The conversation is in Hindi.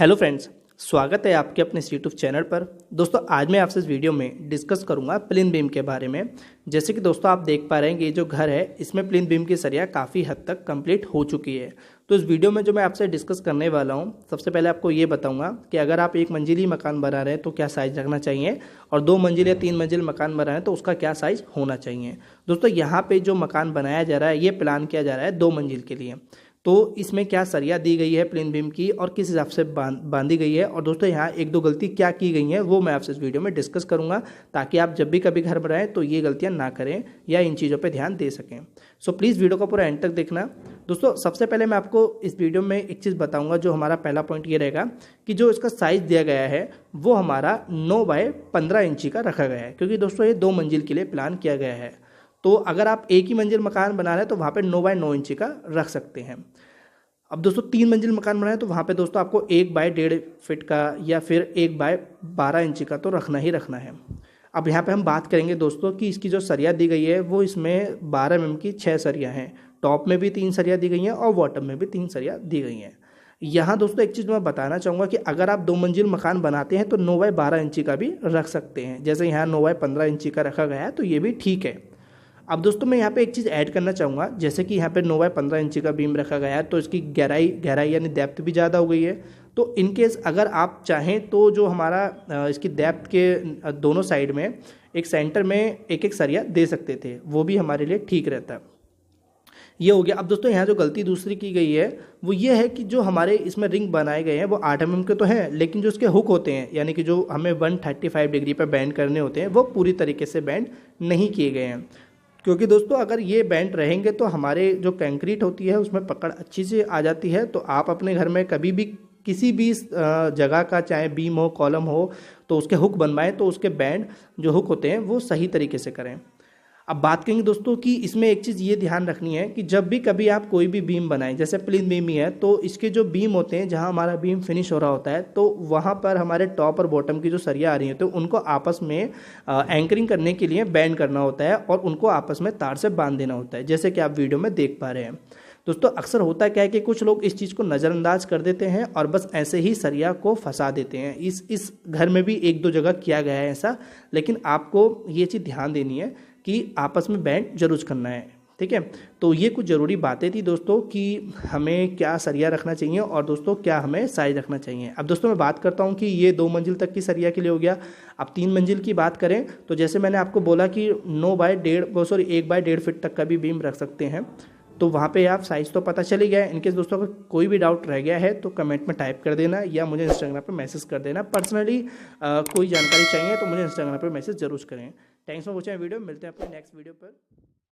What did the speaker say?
हेलो फ्रेंड्स, स्वागत है आपके अपने इस यूट्यूब चैनल पर। दोस्तों आज मैं आपसे इस वीडियो में डिस्कस करूंगा प्लिंथ बीम के बारे में। जैसे कि दोस्तों आप देख पा रहे हैं कि ये जो घर है इसमें प्लिंथ बीम की सरिया काफ़ी हद तक कंप्लीट हो चुकी है। तो इस वीडियो में जो मैं आपसे डिस्कस करने वाला हूं, सबसे पहले आपको ये बताऊंगा कि अगर आप एक मंजिली मकान बना रहे हैं तो क्या साइज़ रखना चाहिए, और 2 मंजिल या 3 मंजिल मकान बना रहे हैं तो उसका क्या साइज़ होना चाहिए। दोस्तों यहाँ पर जो मकान बनाया जा रहा है, ये प्लान किया जा रहा है 2 मंजिल के लिए। तो इसमें क्या सरिया दी गई है प्लिंथ बीम की और किस हिसाब से बांधी गई है, और दोस्तों यहाँ एक दो गलती क्या की गई हैं वो मैं आपसे इस वीडियो में डिस्कस करूंगा, ताकि आप जब भी कभी घर बनाएं तो ये गलतियां ना करें या इन चीज़ों पे ध्यान दे सकें। सो प्लीज़ वीडियो को पूरा एंड तक देखना। दोस्तों सबसे पहले मैं आपको इस वीडियो में एक चीज़ बताऊँगा। जो हमारा पहला पॉइंट ये रहेगा कि जो इसका साइज़ दिया गया है वो हमारा 9 बाय 15 इंची का रखा गया है, क्योंकि दोस्तों ये 2 मंजिल के लिए प्लान किया गया है। तो अगर आप एक ही मंजिल मकान बना रहे हैं तो वहाँ पर 9 बाय 9 इंची का रख सकते हैं। अब दोस्तों 3 मंजिल मकान बनाए तो वहाँ पे दोस्तों आपको 1 बाय 1.5 फीट का या फिर 1 बाय 12 इंची का तो रखना ही रखना है। अब यहाँ पे हम बात करेंगे दोस्तों कि इसकी जो सरिया दी गई है वो इसमें 12 mm की 6 सरिया हैं। टॉप में भी 3 सरिया दी गई हैं और बॉटम में भी 3 सरिया दी गई हैं। यहाँ दोस्तों एक चीज़ मैं बताना चाहूँगा कि अगर आप 2 मंजिल मकान बनाते हैं तो 9 बाय 12 इंची का भी रख सकते हैं। जैसे यहाँ 9 बाय 15 इंची का रखा गया है तो ये भी ठीक है। अब दोस्तों मैं यहाँ पे एक चीज़ ऐड करना चाहूँगा, जैसे कि यहाँ पे 9 बाय 15 इंची का बीम रखा गया है तो इसकी गहराई यानी डेप्थ भी ज़्यादा हो गई है। तो इन केस अगर आप चाहें तो जो हमारा इसकी डेप्थ के दोनों साइड में एक सेंटर में एक एक सरिया दे सकते थे, वो भी हमारे लिए ठीक रहता है। ये हो गया। अब दोस्तों यहाँ जो गलती दूसरी की गई है वो ये है कि जो हमारे इसमें रिंग बनाए गए हैं वो 8 mm के तो हैं, लेकिन जो इसके हुक होते हैं यानी कि जो हमें 135 डिग्री पर बैंड करने होते हैं वो पूरी तरीके से बैंड नहीं किए गए हैं। क्योंकि दोस्तों अगर ये बैंड रहेंगे तो हमारे जो कंक्रीट होती है उसमें पकड़ अच्छी से आ जाती है। तो आप अपने घर में कभी भी किसी भी जगह का चाहे बीम हो कॉलम हो तो उसके हुक बनवाएं तो उसके बैंड जो हुक होते हैं वो सही तरीके से करें। अब बात करेंगे दोस्तों कि इसमें एक चीज़ ये ध्यान रखनी है कि जब भी कभी आप कोई भी बीम बनाएं, जैसे प्लिंथ बीम ही है तो इसके जो बीम होते हैं जहां हमारा बीम फिनिश हो रहा होता है तो वहां पर हमारे टॉप और बॉटम की जो सरिया आ रही है तो उनको आपस में एंकरिंग करने के लिए बैंड करना होता है और उनको आपस में तार से बांध देना होता है, जैसे कि आप वीडियो में देख पा रहे हैं। दोस्तों अक्सर होता क्या है कि कुछ लोग इस चीज़ को नज़रअंदाज कर देते हैं और बस ऐसे ही सरिया को फंसा देते हैं। इस घर में भी एक दो जगह किया गया है ऐसा, लेकिन आपको ये चीज़ ध्यान देनी है कि आपस में बैंड जरूर करना है, ठीक है। तो ये कुछ ज़रूरी बातें थी दोस्तों कि हमें क्या सरिया रखना चाहिए और दोस्तों क्या हमें साइज रखना चाहिए। अब दोस्तों मैं बात करता हूँ कि ये 2 मंजिल तक की सरिया के लिए हो गया। अब 3 मंजिल की बात करें तो जैसे मैंने आपको बोला कि 1 बाय 1.5 फीट तक का भी बीम रख सकते हैं। तो वहाँ पे आप साइज़ तो पता चल ही गया है। इनकेस दोस्तों अगर कोई भी डाउट रह गया है तो कमेंट में टाइप कर देना या मुझे इंस्टाग्राम पे मैसेज कर देना। पर्सनली कोई जानकारी चाहिए तो मुझे इंस्टाग्राम पे मैसेज जरूर करें। Thanks for watching video. मिलते हैं अपने नेक्स्ट वीडियो पर।